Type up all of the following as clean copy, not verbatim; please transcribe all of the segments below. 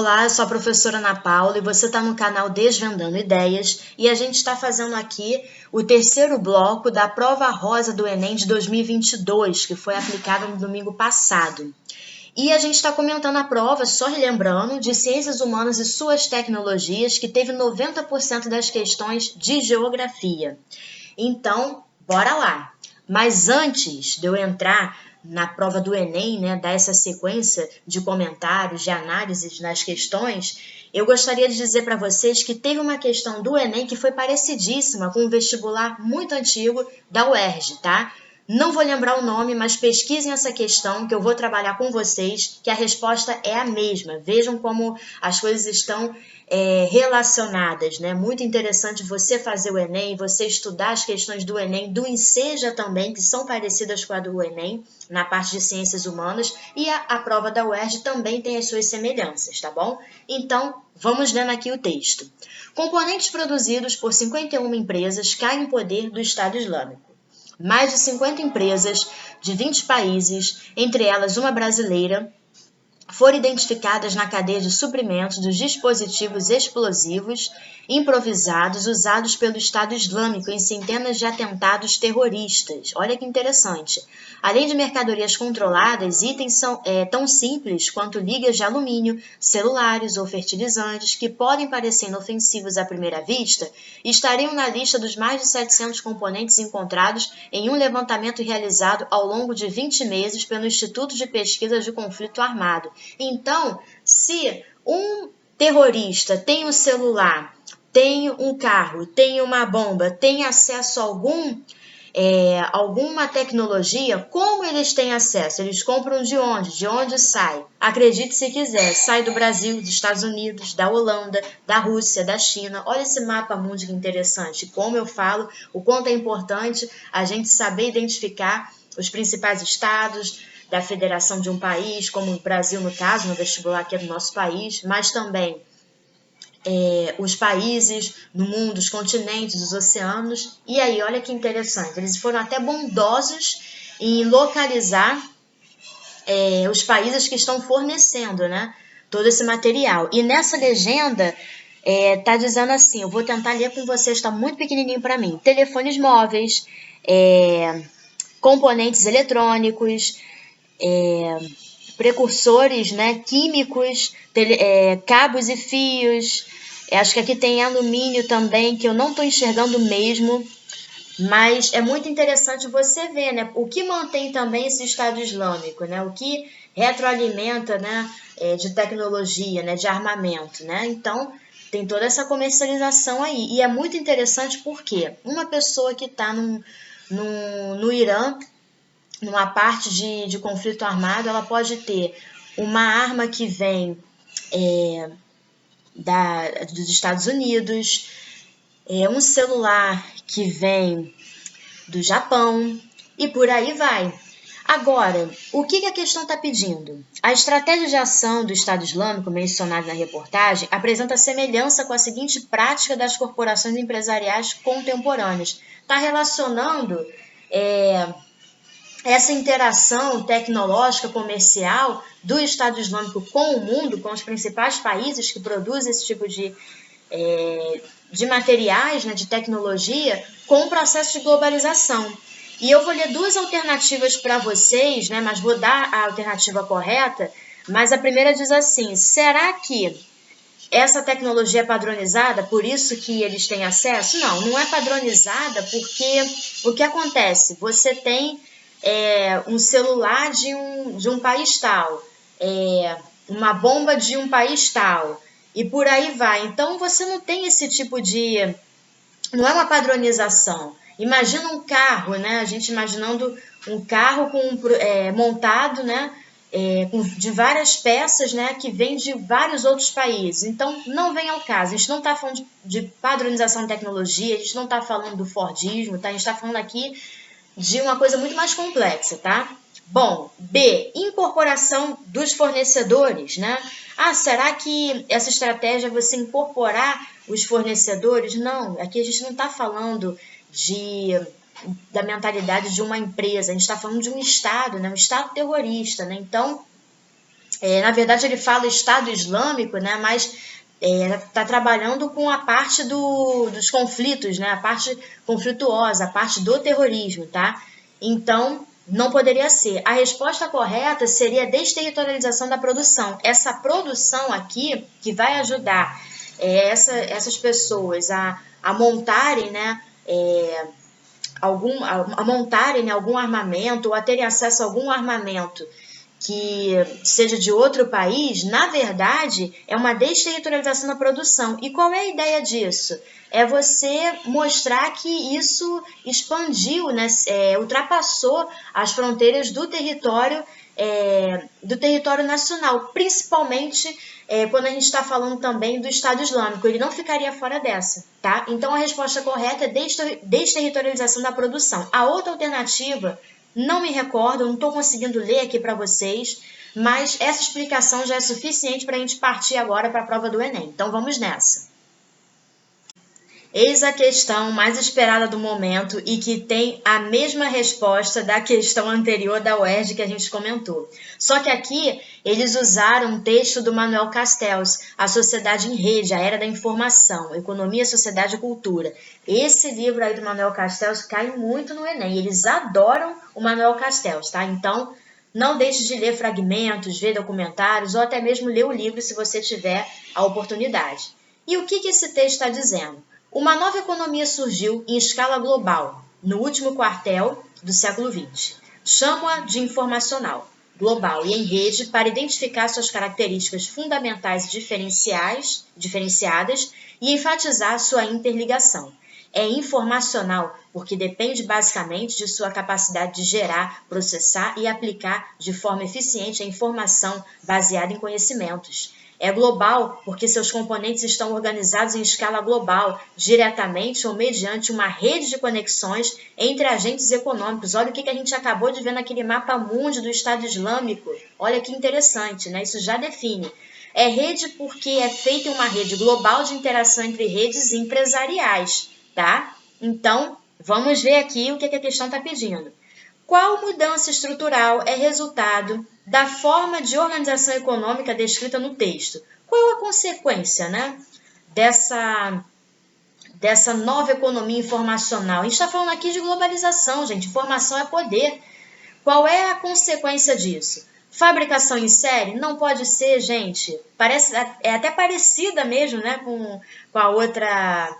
Olá, eu sou a professora Ana Paula e você está no canal Desvendando Ideias e a gente está fazendo aqui o terceiro bloco da prova rosa do Enem de 2022, que foi aplicada no domingo passado. E a gente está comentando a prova, só relembrando, de Ciências Humanas e Suas Tecnologias, que teve 90% das questões de Geografia. Então, bora lá! Mas antes de eu entrar na prova do Enem, né, dar essa sequência de comentários, de análises nas questões, eu gostaria de dizer para vocês que teve uma questão do Enem que foi parecidíssima com um vestibular muito antigo da UERJ, tá? Não vou lembrar o nome, mas pesquisem essa questão que eu vou trabalhar com vocês, que a resposta é a mesma. Vejam como as coisas estão relacionadas, né? Muito interessante você fazer o Enem, você estudar as questões do Enem, do Enseja também, que são parecidas com a do Enem, na parte de Ciências Humanas, e a prova da UERJ também tem as suas semelhanças, tá bom? Então, vamos lendo aqui o texto. Componentes produzidos por 51 empresas caem no poder do Estado Islâmico. Mais de 50 empresas de 20 países, entre elas uma brasileira, foram identificadas na cadeia de suprimentos dos dispositivos explosivos improvisados usados pelo Estado Islâmico em centenas de atentados terroristas. Olha que interessante. Além de mercadorias controladas, itens são tão simples quanto ligas de alumínio, celulares ou fertilizantes que podem parecer inofensivos à primeira vista, estariam na lista dos mais de 700 componentes encontrados em um levantamento realizado ao longo de 20 meses pelo Instituto de Pesquisa de Conflito Armado. Então, se um terrorista tem um celular, tem um carro, tem uma bomba, tem acesso a alguma tecnologia, como eles têm acesso? Eles compram de onde? De onde sai? Acredite se quiser, sai do Brasil, dos Estados Unidos, da Holanda, da Rússia, da China. Olha esse mapa mundo que interessante. Como eu falo, o quanto é importante a gente saber identificar os principais estados da federação de um país, como o Brasil no caso, no vestibular aqui é do nosso país, mas também os países no mundo, os continentes, os oceanos. E aí, olha que interessante, eles foram até bondosos em localizar os países que estão fornecendo, né, todo esse material. E nessa legenda tá dizendo assim, eu vou tentar ler com vocês, está muito pequenininho para mim. Telefones móveis, componentes eletrônicos, precursores, né, químicos, cabos e fios. Acho que aqui tem alumínio também, que eu não estou enxergando mesmo, mas é muito interessante você ver, né, o que mantém também esse Estado Islâmico, né, o que retroalimenta, né, de tecnologia, né, de armamento, né, então tem toda essa comercialização aí, e é muito interessante porque uma pessoa que está no Irã, numa parte de conflito armado, ela pode ter uma arma que vem dos Estados Unidos, um celular que vem do Japão e por aí vai. Agora, o que a questão está pedindo? A estratégia de ação do Estado Islâmico, mencionada na reportagem, apresenta semelhança com a seguinte prática das corporações empresariais contemporâneas. Está relacionando essa interação tecnológica, comercial do Estado Islâmico com o mundo, com os principais países que produzem esse tipo de materiais, né, de tecnologia, com o processo de globalização. E eu vou ler duas alternativas para vocês, né, mas vou dar a alternativa correta, mas a primeira diz assim, será que essa tecnologia é padronizada, por isso que eles têm acesso? Não, não é padronizada porque o que acontece? Você tem um celular de um país tal, uma bomba de um país tal, e por aí vai. Então, você não tem esse tipo de... Não é uma padronização. Imagina um carro, né? A gente imaginando um carro montado, né? De várias peças, né? Que vem de vários outros países. Então, não vem ao caso. A gente não está falando de padronização de tecnologia, a gente não está falando do Fordismo, tá? A gente está falando aqui de uma coisa muito mais complexa, tá? Bom, B, incorporação dos fornecedores, né? Ah, será que essa estratégia é você incorporar os fornecedores? Não, aqui a gente não está falando da mentalidade de uma empresa, a gente está falando de um Estado, né? Um Estado terrorista, né? Então, Na verdade, ele fala Estado Islâmico, né? Mas está trabalhando com a parte dos conflitos, né? A parte conflituosa, a parte do terrorismo, tá? Então, não poderia ser. A resposta correta seria a desterritorialização da produção. Essa produção aqui, que vai ajudar essas pessoas a montarem, né? A montarem algum armamento ou a terem acesso a algum armamento que seja de outro país, na verdade, é uma desterritorialização da produção. E qual é a ideia disso? É você mostrar que isso expandiu, né? Ultrapassou as fronteiras do território nacional, principalmente quando a gente está falando também do Estado Islâmico. Ele não ficaria fora dessa, tá? Então, a resposta correta é desterritorialização da produção. A outra alternativa, não me recordo, não estou conseguindo ler aqui para vocês, mas essa explicação já é suficiente para a gente partir agora para a prova do Enem. Então, vamos nessa. Eis a questão mais esperada do momento e que tem a mesma resposta da questão anterior da UERJ que a gente comentou. Só que aqui eles usaram um texto do Manuel Castells, A Sociedade em Rede, a Era da Informação, Economia, Sociedade e Cultura. Esse livro aí do Manuel Castells cai muito no Enem. Eles adoram o Manuel Castells, tá? Então, não deixe de ler fragmentos, ver documentários ou até mesmo ler o livro se você tiver a oportunidade. E o que esse texto está dizendo? Uma nova economia surgiu em escala global, no último quartel do século XX. Chamo-a de informacional, global e em rede para identificar suas características fundamentais e diferenciadas e enfatizar sua interligação. É informacional porque depende basicamente de sua capacidade de gerar, processar e aplicar de forma eficiente a informação baseada em conhecimentos. É global porque seus componentes estão organizados em escala global, diretamente ou mediante uma rede de conexões entre agentes econômicos. Olha o que a gente acabou de ver naquele mapa mundi do Estado Islâmico. Olha que interessante, né? Isso já define. É rede porque é feita uma rede global de interação entre redes empresariais, tá? Então, vamos ver aqui o que a questão está pedindo. Qual mudança estrutural é resultado da forma de organização econômica descrita no texto? Qual a consequência, né, dessa nova economia informacional? A gente está falando aqui de globalização, gente. Informação é poder. Qual é a consequência disso? Fabricação em série? Não pode ser, gente. É até parecida mesmo, né, com a outra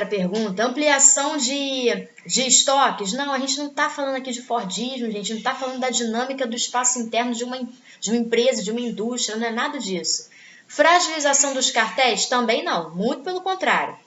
pergunta. Ampliação de estoques. Não, a gente não está falando aqui de Fordismo, gente. Não está falando da dinâmica do espaço interno de uma empresa, de uma indústria. Não é nada disso. Fragilização dos cartéis? Também não. Muito pelo contrário.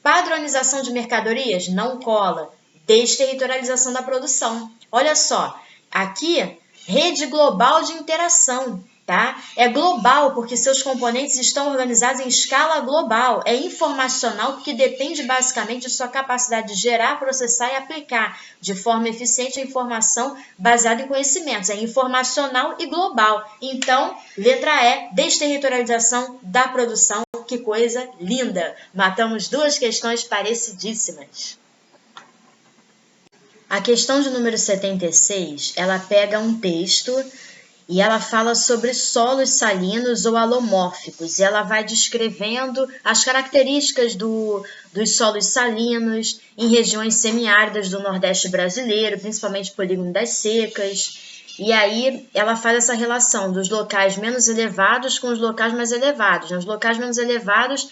Padronização de mercadorias? Não cola. Desterritorialização da produção. Olha só. Aqui, rede global de interação. Tá? É global porque seus componentes estão organizados em escala global. É informacional porque depende basicamente de sua capacidade de gerar, processar e aplicar de forma eficiente a informação baseada em conhecimentos. É informacional e global. Então, letra E, desterritorialização da produção. Que coisa linda! Matamos duas questões parecidíssimas. A questão de número 76, ela pega um texto e ela fala sobre solos salinos ou alomórficos. E ela vai descrevendo as características dos solos salinos em regiões semiáridas do Nordeste brasileiro, principalmente polígono das secas. E aí ela faz essa relação dos locais menos elevados com os locais mais elevados. Os locais menos elevados,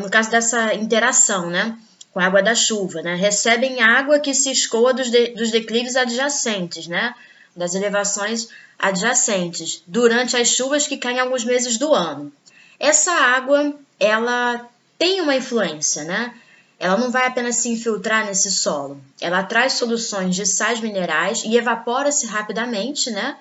no caso dessa interação, né, com a água da chuva, né, recebem água que se escoa dos declives adjacentes, né, das elevações adjacentes, durante as chuvas que caem alguns meses do ano. Essa água, ela tem uma influência, né? Ela não vai apenas se infiltrar nesse solo, ela traz soluções de sais minerais e evapora-se rapidamente, né?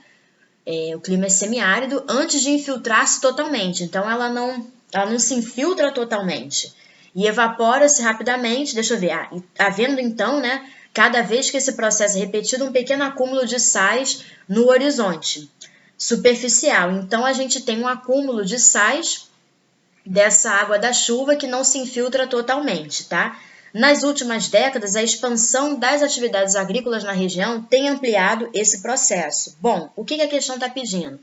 O clima é semiárido antes de infiltrar-se totalmente, então ela não se infiltra totalmente e evapora-se rapidamente. Deixa eu ver, havendo então, né, cada vez que esse processo é repetido, um pequeno acúmulo de sais no horizonte superficial. Então, a gente tem um acúmulo de sais dessa água da chuva que não se infiltra totalmente, tá? Nas últimas décadas, a expansão das atividades agrícolas na região tem ampliado esse processo. Bom, o que a questão está pedindo?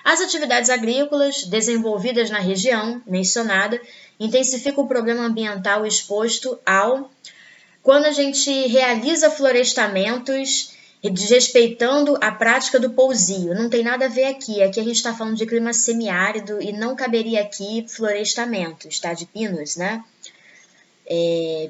As atividades agrícolas desenvolvidas na região mencionada intensificam o problema ambiental exposto ao... Quando a gente realiza florestamentos desrespeitando a prática do pousio, não tem nada a ver aqui. Aqui a gente está falando de clima semiárido e não caberia aqui florestamentos, tá? De pinos, né?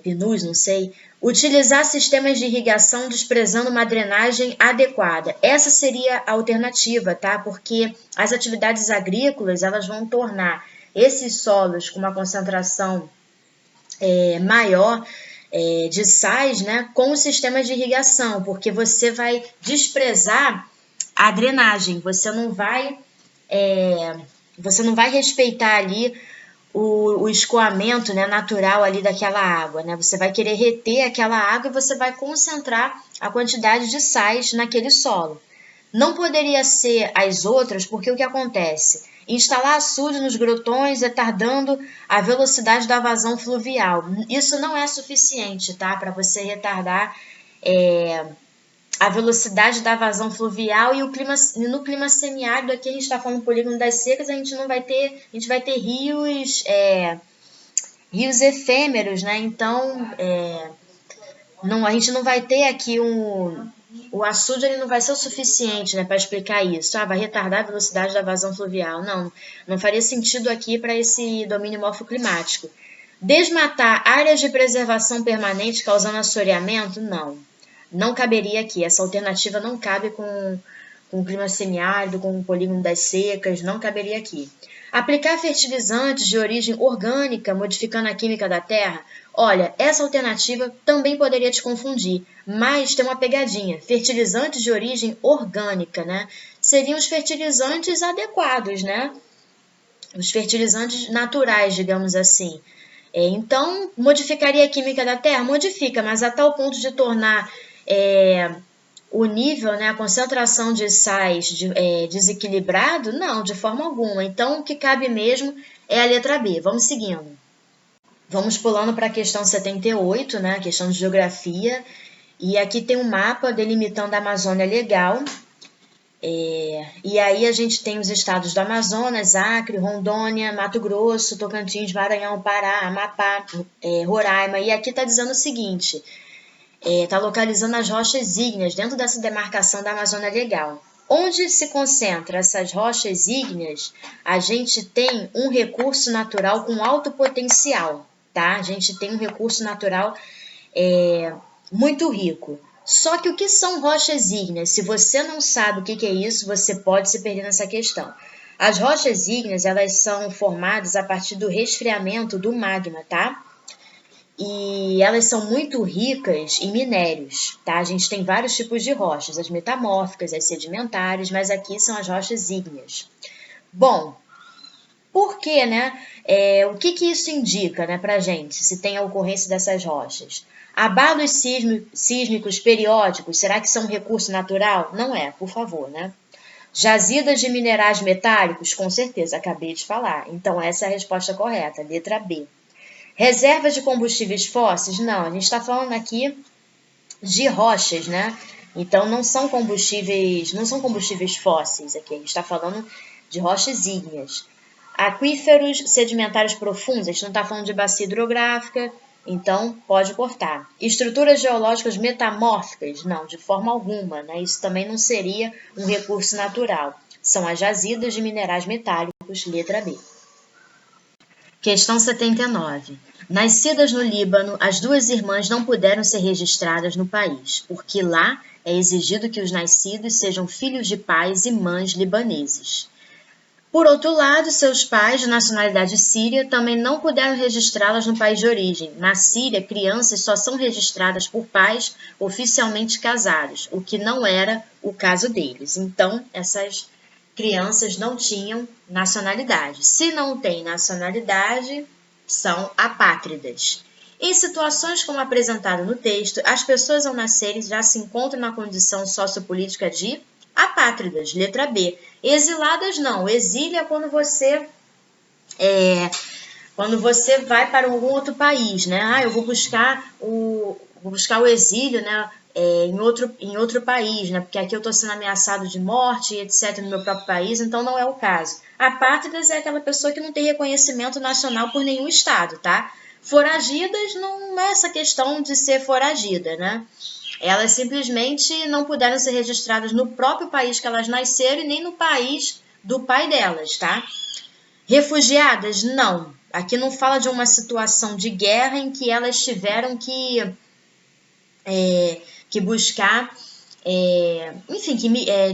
Pinus, não sei. Utilizar sistemas de irrigação desprezando uma drenagem adequada. Essa seria a alternativa, tá? Porque as atividades agrícolas, elas vão tornar esses solos com uma concentração maior de sais, né, com o sistema de irrigação, porque você vai desprezar a drenagem, você não vai respeitar ali o escoamento, né, natural ali daquela água, né? Você vai querer reter aquela água e você vai concentrar a quantidade de sais naquele solo. Não poderia ser as outras, porque o que acontece? Instalar açude nos grotões retardando a velocidade da vazão fluvial. Isso não é suficiente, tá? Para você retardar a velocidade da vazão fluvial e no clima semiárido, aqui a gente está falando do polígono das secas, a gente vai ter rios efêmeros, né? Então, a gente não vai ter aqui o açude, ele não vai ser o suficiente, né, para explicar isso. Vai retardar a velocidade da vazão fluvial. Não faria sentido aqui para esse domínio morfoclimático. Desmatar áreas de preservação permanente causando assoreamento? Não caberia aqui. Essa alternativa não cabe com o clima semiárido, com o polígono das secas, não caberia aqui. Aplicar fertilizantes de origem orgânica, modificando a química da terra? Olha, essa alternativa também poderia te confundir, mas tem uma pegadinha. Fertilizantes de origem orgânica, né? Seriam os fertilizantes adequados, né? Os fertilizantes naturais, digamos assim. Então, modificaria a química da terra? Modifica, mas a tal ponto de tornar o nível, né, a concentração de sais desequilibrado? Não, de forma alguma. Então, o que cabe mesmo é a letra B. Vamos seguindo. Vamos pulando para a questão 78, né, a questão de geografia. E aqui tem um mapa delimitando a Amazônia Legal. E aí a gente tem os estados do Amazonas, Acre, Rondônia, Mato Grosso, Tocantins, Maranhão, Pará, Amapá, Roraima. E aqui está dizendo o seguinte... Está localizando as rochas ígneas dentro dessa demarcação da Amazônia Legal. Onde se concentra essas rochas ígneas, a gente tem um recurso natural com alto potencial, tá? A gente tem um recurso natural muito rico. Só que o que são rochas ígneas? Se você não sabe o que é isso, você pode se perder nessa questão. As rochas ígneas, elas são formadas a partir do resfriamento do magma, tá? E elas são muito ricas em minérios, tá? A gente tem vários tipos de rochas, as metamórficas, as sedimentares, mas aqui são as rochas ígneas. Bom, por quê, né? O que isso indica, né, pra gente, se tem a ocorrência dessas rochas? Abalos sísmicos periódicos, será que são um recurso natural? Não é, por favor, né? Jazidas de minerais metálicos? Com certeza, acabei de falar. Então, essa é a resposta correta, letra B. Reservas de combustíveis fósseis? Não, a gente está falando aqui de rochas, né? Então não são combustíveis fósseis aqui, a gente está falando de rochas ígneas. Aquíferos sedimentares profundos, a gente não está falando de bacia hidrográfica, então pode cortar. Estruturas geológicas metamórficas? Não, de forma alguma, né? Isso também não seria um recurso natural. São as jazidas de minerais metálicos, letra B. Questão 79. Nascidas no Líbano, as duas irmãs não puderam ser registradas no país, porque lá é exigido que os nascidos sejam filhos de pais e mães libaneses. Por outro lado, seus pais, de nacionalidade síria, também não puderam registrá-las no país de origem. Na Síria, crianças só são registradas por pais oficialmente casados, o que não era o caso deles. Então, essas crianças não tinham nacionalidade. Se não têm nacionalidade, são apátridas. Em situações como apresentado no texto, as pessoas ao nascerem já se encontram na condição sociopolítica de apátridas, letra B. Exiladas não, exílio é quando você vai para algum outro país, né? Eu vou buscar o exílio, né? em outro país, né? Porque aqui eu estou sendo ameaçado de morte, etc., no meu próprio país, então não é o caso. Apátridas é aquela pessoa que não tem reconhecimento nacional por nenhum estado, tá? Foragidas não é essa questão de ser foragida, né? Elas simplesmente não puderam ser registradas no próprio país que elas nasceram e nem no país do pai delas, tá? Refugiadas, não. Aqui não fala de uma situação de guerra em que elas tiveram que buscar, enfim,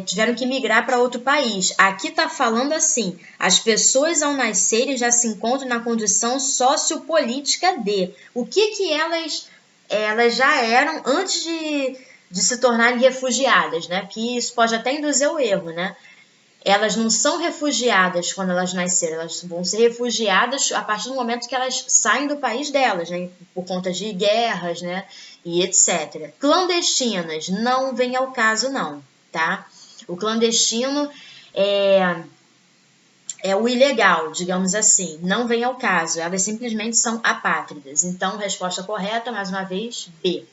tiveram que migrar para outro país. Aqui está falando assim: as pessoas ao nascerem já se encontram na condição sociopolítica de. O que elas já eram antes de se tornarem refugiadas, né? Que isso pode até induzir o erro, né? Elas não são refugiadas quando elas nasceram, elas vão ser refugiadas a partir do momento que elas saem do país delas, né? Por conta de guerras, né? E etc. Clandestinas, não vem ao caso não, tá? O clandestino é o ilegal, digamos assim, não vem ao caso, elas simplesmente são apátridas. Então, resposta correta, mais uma vez, B.